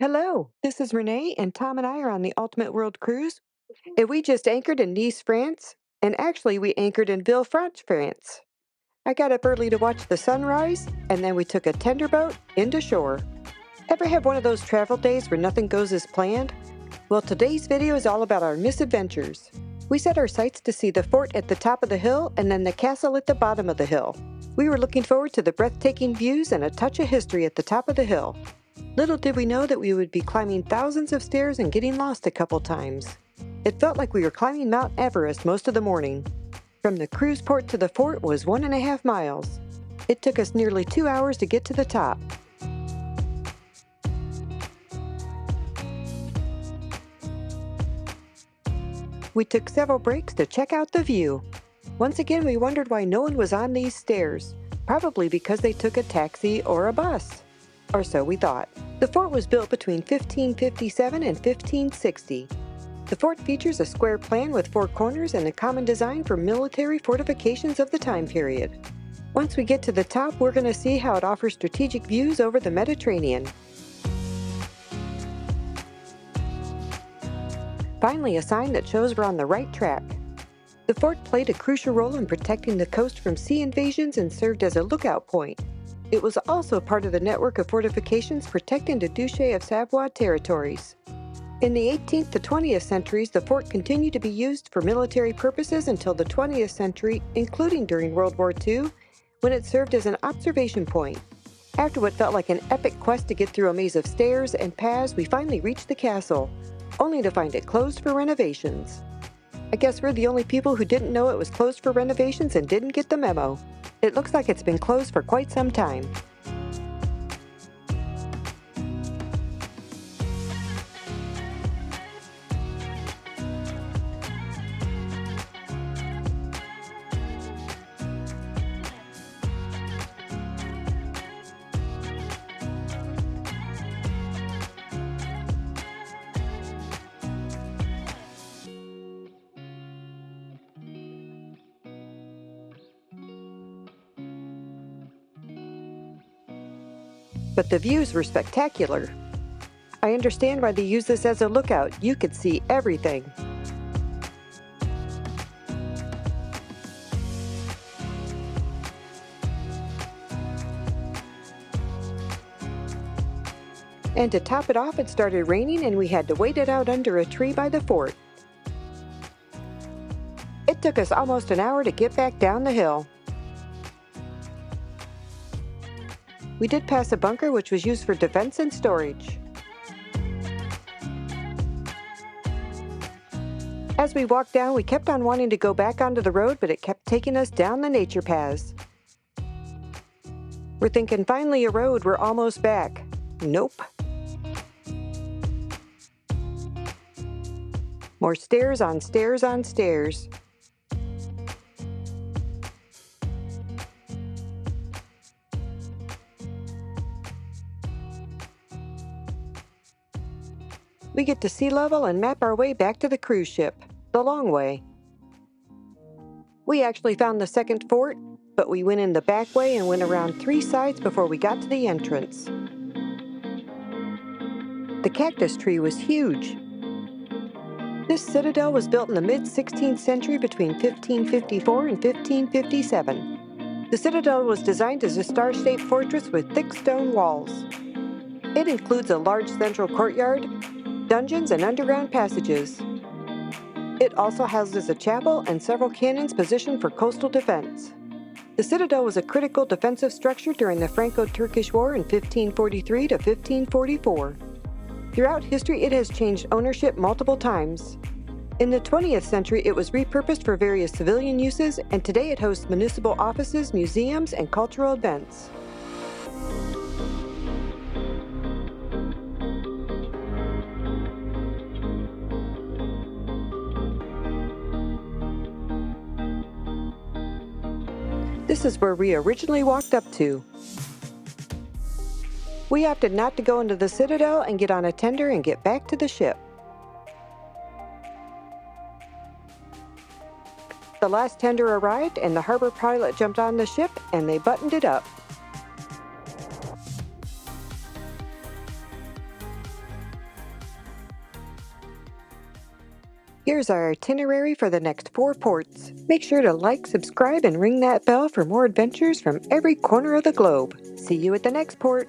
Hello, this is Renee, and Tom and I are on the Ultimate World Cruise, and we just anchored in Nice, France, and actually we anchored in Villefranche, France. I got up early to watch the sunrise, and then we took a tender boat into shore. Ever have one of those travel days where nothing goes as planned? Well, today's video is all about our misadventures. We set our sights to see the fort at the top of the hill and then the castle at the bottom of the hill. We were looking forward to the breathtaking views and a touch of history at the top of the hill. Little did we know that we would be climbing thousands of stairs and getting lost a couple times. It felt like we were climbing Mount Everest most of the morning. From the cruise port to the fort was 1.5 miles. It took us nearly 2 hours to get to the top. We took several breaks to check out the view. Once again, we wondered why no one was on these stairs, probably because they took a taxi or a bus. Or so we thought. The fort was built between 1557 and 1560. The fort features a square plan with 4 corners and a common design for military fortifications of the time period. Once we get to the top, we're going to see how it offers strategic views over the Mediterranean. Finally, a sign that shows we're on the right track. The fort played a crucial role in protecting the coast from sea invasions and served as a lookout point. It was also part of the network of fortifications protecting the Duchy of Savoy territories. In the 18th to 20th centuries, the fort continued to be used for military purposes until the 20th century, including during World War II, when it served as an observation point. After what felt like an epic quest to get through a maze of stairs and paths, we finally reached the castle, only to find it closed for renovations. I guess we're the only people who didn't know it was closed for renovations and didn't get the memo. It looks like it's been closed for quite some time. But the views were spectacular. I understand why they use this as a lookout. You could see everything. And to top it off, it started raining and we had to wait it out under a tree by the fort. It took us almost an hour to get back down the hill. We did pass a bunker which was used for defense and storage. As we walked down, we kept on wanting to go back onto the road, but it kept taking us down the nature paths. We're thinking, finally a road, we're almost back. Nope. More stairs on stairs on stairs. We get to sea level and map our way back to the cruise ship, the long way. We actually found the second fort, but we went in the back way and went around 3 sides before we got to the entrance. The cactus tree was huge. This citadel was built in the mid-16th century between 1554 and 1557. The citadel was designed as a star-shaped fortress with thick stone walls. It includes a large central courtyard, dungeons, and underground passages. It also houses a chapel and several cannons positioned for coastal defense. The citadel was a critical defensive structure during the Franco-Turkish War in 1543 to 1544. Throughout history, it has changed ownership multiple times. In the 20th century, it was repurposed for various civilian uses, and today it hosts municipal offices, museums, and cultural events. This is where we originally walked up to. We opted not to go into the Citadel and get on a tender and get back to the ship. The last tender arrived and the harbor pilot jumped on the ship and they buttoned it up. Here's our itinerary for the next 4 ports. Make sure to like, subscribe, and ring that bell for more adventures from every corner of the globe. See you at the next port.